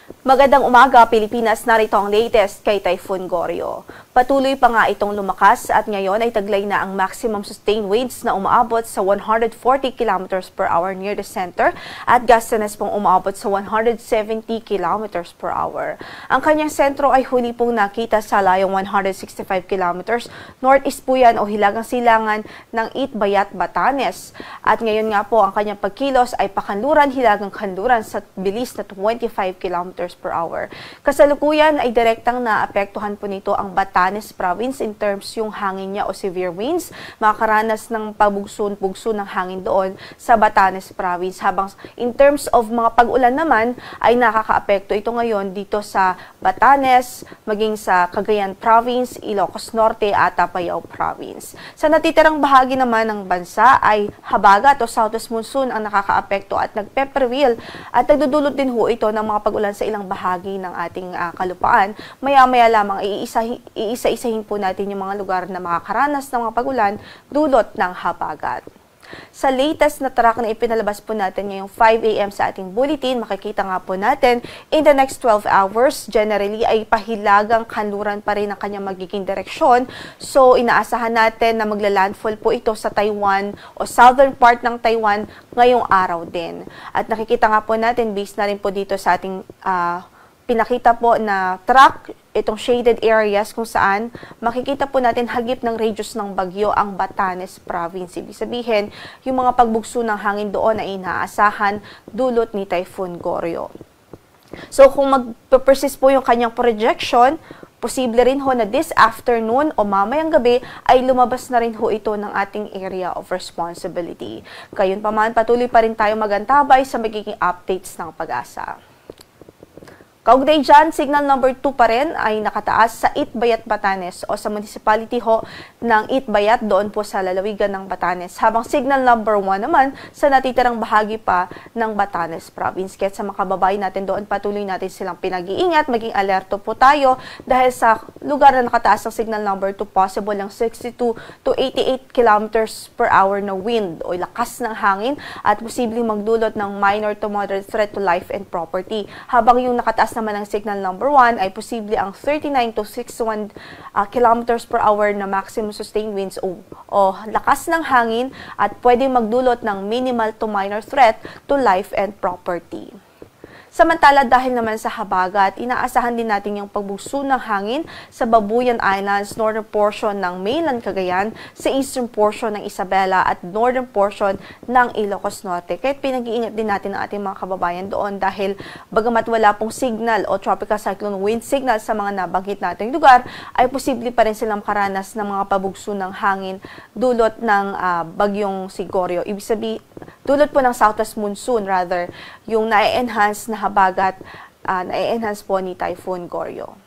Magandang umaga, Pilipinas. Narito ang latest kay Typhoon Goryo. Patuloy pa nga itong lumakas at ngayon ay taglay na ang maximum sustained winds na umaabot sa 140 km per hour near the center at gusts pong umaabot sa 170 km per hour. Ang kanyang sentro ay huli pong nakita sa layong 165 km northeast po yan o hilagang silangan ng Itbayat, Batanes. At ngayon nga po ang kanyang pagkilos ay pakanluran, hilagang kanluran sa bilis na 25 km per hour. Kasalukuyan ay direktang naapektuhan po nito ang Batanes Province in terms yung hangin niya o severe winds. Makakaranas ng pabugso ng hangin doon sa Batanes Province. Habang in terms of mga pag-ulan naman ay nakakaapekto ito ngayon dito sa Batanes, maging sa Cagayan Province, Ilocos Norte at Apayao Province. Sa natitirang bahagi naman ng bansa ay habagat o southwest monsoon ang nakakaapekto at nagpe-prevail at nagdudulot din ho ito ng mga pag-ulan sa ilang bahagi ng ating kalupaan. Maya-maya lamang iisa-isahin po natin yung mga lugar na makakaranas ng mga pag-ulan dulot ng habagat. Sa latest na track na ipinalabas po natin ngayong 5 a.m. sa ating bulletin, makikita nga po natin in the next 12 hours, generally ay pahilagang kanluran pa rin ang kanyang magiging direksyon. So, inaasahan natin na magla-landfall po ito sa Taiwan o southern part ng Taiwan ngayong araw din. At nakikita nga po natin, based na rin po dito sa ating pinakita po na track, itong shaded areas kung saan makikita po natin hagip ng radius ng bagyo ang Batanes Province. Ibig sabihin, yung mga pagbugso ng hangin doon ay inaasahan dulot ni Typhoon Goryo. So kung mag-persist po yung kanyang projection, posible rin ho na this afternoon o mamayang gabi ay lumabas na rin ho ito ng ating area of responsibility. Gayunpaman, patuloy pa rin tayo magantabay sa magiging updates ng Pag-asa. Kaugnay dyan, signal number 2 pa rin ay nakataas sa Itbayat, Batanes o sa municipality ho ng Itbayat doon po sa lalawigan ng Batanes. Habang signal number 1 naman sa natitirang bahagi pa ng Batanes Province. Kaya sa mga kababayan natin doon, patuloy natin silang pinag-iingat, maging alerto po tayo dahil sa lugar na nakataas ng signal number 2, possible ng 62 to 88 km per hour na wind o lakas ng hangin at posibleng magdulot ng minor to moderate threat to life and property. Habang yung nakataas naman ang signal number 1 ay posible ang 39 to 61 km per hour na maximum sustained winds o lakas ng hangin at pwedeng magdulot ng minimal to minor threat to life and property. Samantala, dahil naman sa habagat, inaasahan din natin yung pagbugso ng hangin sa Babuyan Islands, northern portion ng mainland Cagayan, sa eastern portion ng Isabela at northern portion ng Ilocos Norte. Kaya pinag-iingat din natin ang ating mga kababayan doon dahil bagamat wala pong signal o tropical cyclone wind signal sa mga nabanggit nating lugar, ay posible pa rin silang makaranas ng mga pabugso ng hangin dulot ng bagyong Goryo. Ibig sabihin, dulot po ng southwest monsoon rather, yung na-enhance na habagat, na-enhance po ni Typhoon Goryo.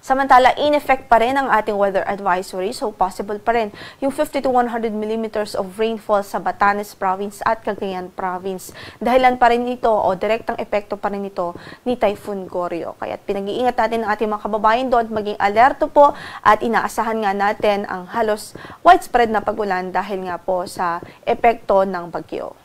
Samantala, in effect pa rin ang ating weather advisory, so possible pa rin yung 50 to 100 millimeters of rainfall sa Batanes Province at Cagayan Province. Dahilan pa rin ito o direktang epekto pa rin ito ni Typhoon Goryo. Kaya pinag-iingat natin ang ating mga kababayan doon, maging alerto po at inaasahan nga natin ang halos widespread na pag-ulan dahil nga po sa epekto ng bagyo.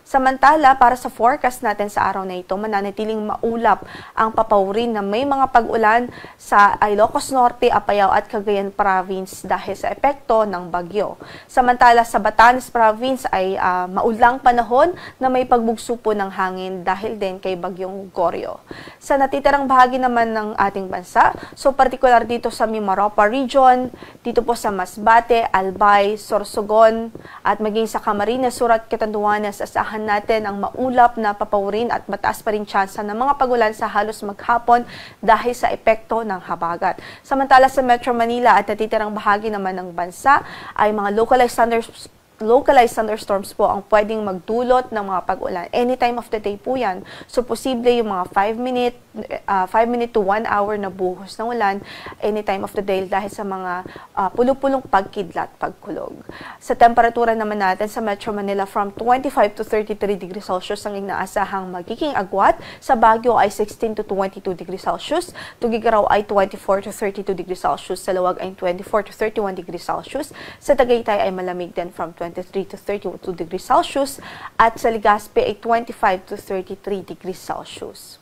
Samantala, para sa forecast natin sa araw na ito, mananatiling maulap ang papawrin na may mga pag-ulan sa Ilocos Norte, Apayao at Cagayan Province dahil sa epekto ng bagyo. Samantala, sa Batanes Province ay maulang panahon na may pagbugso po ng hangin dahil din kay bagyong Goryo. Sa natitirang bahagi naman ng ating bansa, so particular dito sa Mimaropa Region, dito po sa Masbate, Albay, Sorsogon at maging sa Camarines Sur at Catanduanes, asahan natin ang maulap na papawrin at mataas pa rin tsansa ng mga pagulan sa halos maghapon dahil sa epekto ng habagat. Samantala sa Metro Manila at natitirang bahagi naman ng bansa ay mga localized thunderstorms po ang pwedeng magdulot ng mga pag-ulan. Anytime of the day po yan. So, posible yung mga 5 minute to 1 hour na buhos ng ulan anytime of the day dahil sa mga pulong-pulong pagkidlat, pagkulog. Sa temperatura naman natin sa Metro Manila from 25 to 33 degrees Celsius ang inaasahang magiging agwat. Sa Baguio ay 16 to 22 degrees Celsius. Tugigaraw ay 24 to 32 degrees Celsius. Sa Lawag ay 24 to 31 degrees Celsius. Sa Tagaytay ay malamig din from 23 to 32 degrees Celsius at sa Legazpi ay 25 to 33 degrees Celsius.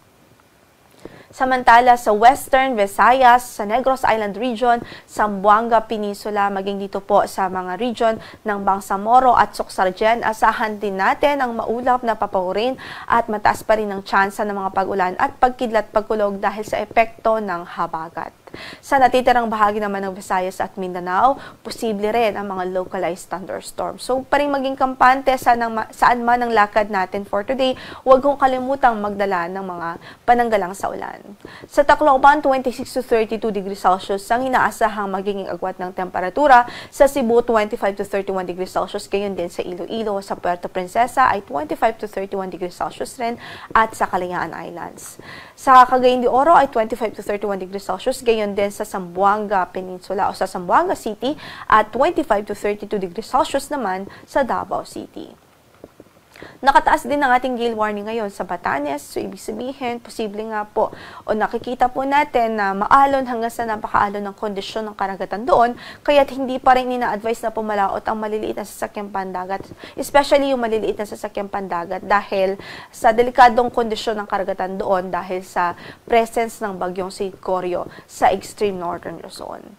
Samantala sa Western Visayas, sa Negros Island Region, Zamboanga Peninsula, maging dito po sa mga region ng Bangsamoro at Suksargen, asahan din natin ang maulap na papawirin at mataas pa rin ang tsansa ng mga pag-ulan at pagkidlat pagkulog dahil sa epekto ng habagat. Sa natitirang bahagi naman ng Visayas at Mindanao, posible rin ang mga localized thunderstorms. So, paring maging kampante saan man ang lakad natin for today, huwag kong kalimutang magdala ng mga pananggalang sa ulan. Sa Tacloban, 26 to 32 degrees Celsius ang inaasahang magiging agwat ng temperatura. Sa Cebu, 25 to 31 degrees Celsius. Gayon din sa Iloilo. Sa Puerto Princesa ay 25 to 31 degrees Celsius rin at sa Kalayaan Islands. Sa Cagayan de Oro ay 25 to 31 degrees Celsius. Gayon din sa Zamboanga Peninsula o sa Zamboanga City at 25 to 32 degrees Celsius naman sa Davao City. Nakataas din ang ating gale warning ngayon sa Batanes. So, ibig sabihin, posible nga po o nakikita po natin na maalon hanggang sa napakaalon ng kondisyon ng karagatan doon, kaya't hindi pa rin ina-advise na pumalaot ang maliliit na sasakyang pandagat, especially yung maliliit na sasakyang pandagat dahil sa delikadong kondisyon ng karagatan doon dahil sa presence ng bagyong St. Corio sa extreme northern Luzon.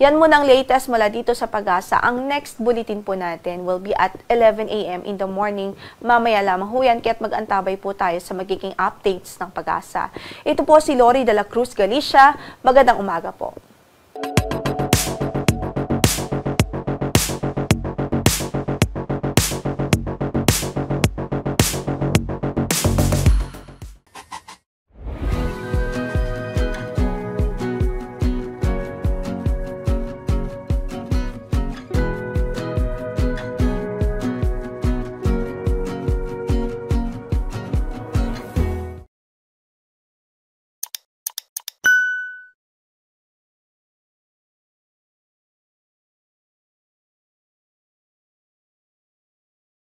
Yan muna ang latest mula dito sa Pag-asa. Ang next bulletin po natin will be at 11 a.m. in the morning. Mamaya lamang ho yan, kaya't mag-antabay po tayo sa magiging updates ng Pag-asa. Ito po si Lori de la Cruz Galicia. Magandang umaga po.